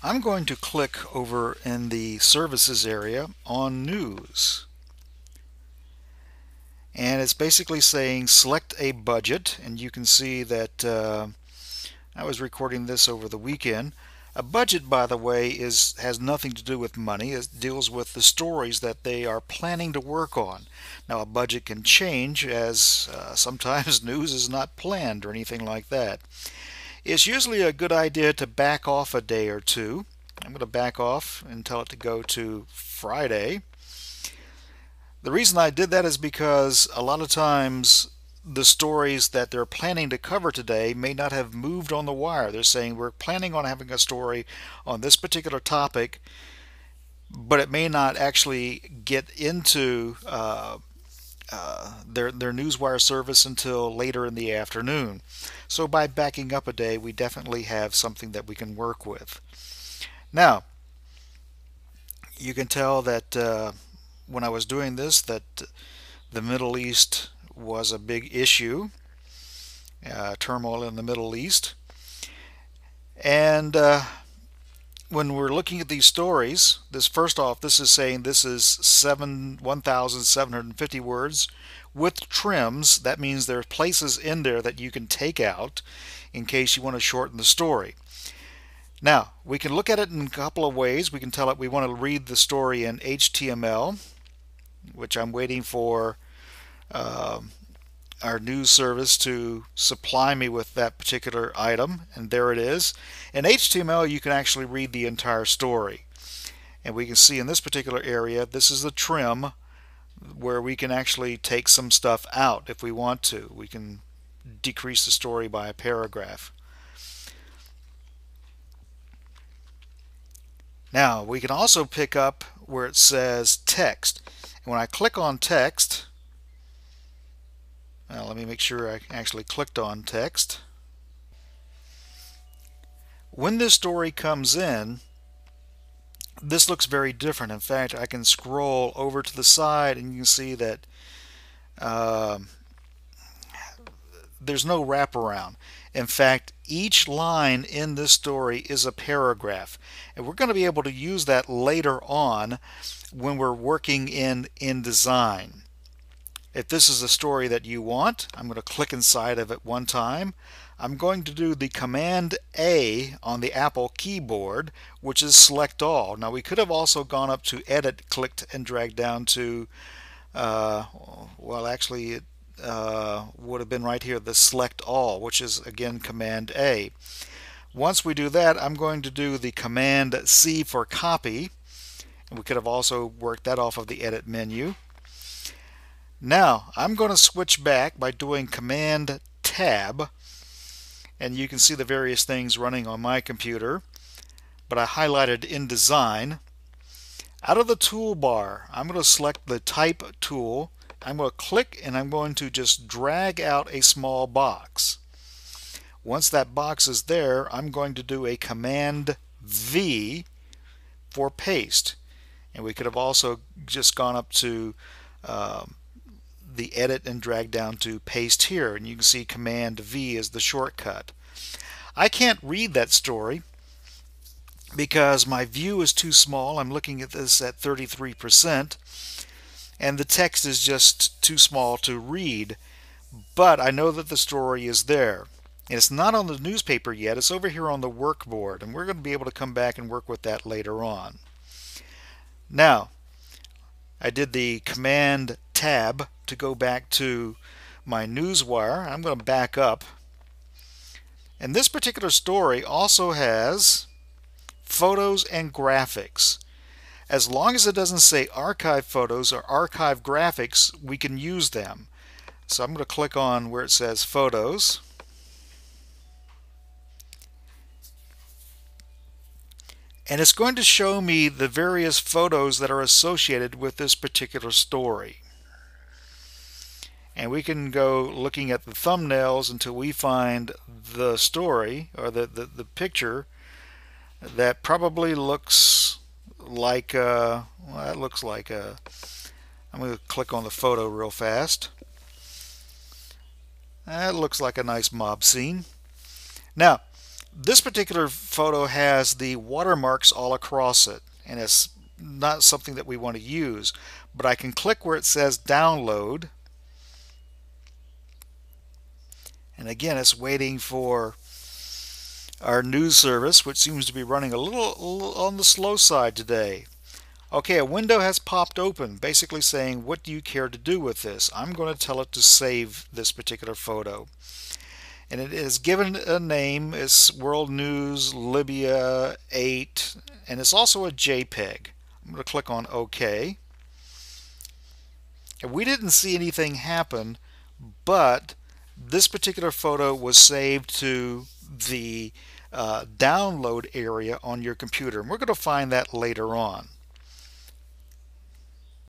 I'm going to click over in the services area on news. And it's basically saying select a budget, and you can see that I was recording this over the weekend. A budget, by the way, has nothing to do with money. It deals with the stories that they are planning to work on. Now, a budget can change as sometimes news is not planned or anything like that. It's usually a good idea to back off a day or two. I'm going to back off and tell it to go to Friday. The reason I did that is because a lot of times the stories that they're planning to cover today may not have moved on the wire. They're saying we're planning on having a story on this particular topic, but it may not actually get into their newswire service until later in the afternoon. So by backing up a day, we definitely have something that we can work with. Now, you can tell that when I was doing this that the Middle East was a big issue, turmoil in the Middle East. And when we're looking at these stories, first off, this is saying this is 1,750 words with trims. That means there are places in there that you can take out in case you want to shorten the story. Now, we can look at it in a couple of ways. We can tell it we want to read the story in HTML, which I'm waiting for our news service to supply me with that particular item, and there it is. In HTML, you can actually read the entire story. And we can see in this particular area, this is the trim where we can actually take some stuff out if we want to. We can decrease the story by a paragraph. Now, we can also pick up where it says text. And when I click on text, now let me make sure I actually clicked on text. When this story comes in, this looks very different. In fact, I can scroll over to the side and you can see that there's no wraparound. In fact, each line in this story is a paragraph. And we're going to be able to use that later on when we're working in InDesign. If this is a story that you want, I'm going to click inside of it one time. I'm going to do the Command A on the Apple keyboard, which is select all. Now we could have also gone up to edit, clicked and dragged down to, well actually it would have been right here, the select all, which is again Command A. Once we do that, I'm going to do the Command C for copy. And we could have also worked that off of the edit menu. Now I'm going to switch back by doing Command Tab, and you can see the various things running on my computer, but I highlighted InDesign. Out of the toolbar, I'm going to select the Type tool. I'm going to click and I'm going to just drag out a small box. Once that box is there, I'm going to do a Command V for paste. And we could have also just gone up to the edit and drag down to paste here, and you can see Command V is the shortcut. I can't read that story because my view is too small. I'm looking at this at 33%, and the text is just too small to read, but I know that the story is there. And it's not on the newspaper yet, it's over here on the workboard, and we're going to be able to come back and work with that later on. Now, I did the Command Tab to go back to my newswire. I'm going to back up. And this particular story also has photos and graphics. As long as it doesn't say archive photos or archive graphics, we can use them. So I'm going to click on where it says photos. And it's going to show me the various photos that are associated with this particular story. And we can go looking at the thumbnails until we find the story or the picture that probably looks like well, that looks like a, I'm going to click on the photo real fast. That looks like a nice mob scene. Now, This particular photo has the watermarks all across it, and it's not something that we want to use. But I can click where it says download, and again it's waiting for our news service, which seems to be running a little on the slow side today. Okay, a window has popped open, basically saying, what do you care to do with this? I'm going to tell it to save this particular photo. And it is given a name. It's World News Libya 8, and it's also a JPEG. I'm going to click on OK. And we didn't see anything happen, but this particular photo was saved to the download area on your computer, and we're going to find that later on.